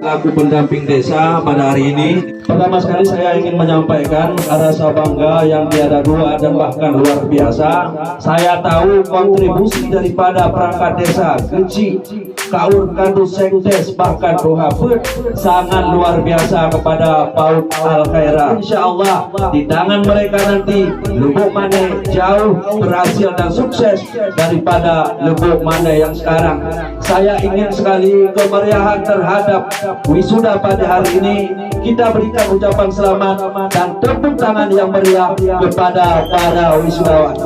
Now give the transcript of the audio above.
laku pendamping desa pada hari ini. Pertama sekali saya ingin menyampaikan rasa bangga yang tiada dua dan bahkan luar biasa. Saya tahu kontribusi daripada perangkat desa, kecil, kaur, kandus, sekdes, bahkan rohapet sangat luar biasa kepada PAUD Al Khairah. Insya Allah di tangan mereka nanti Lubuk Mane jauh berhasil dan sukses daripada Lubuk Mane yang sekarang. Saya ingin sekali kemeriahan terhadap wisuda pada hari ini kita berikan ucapan selamat dan tepuk tangan yang meriah kepada para wisudawan.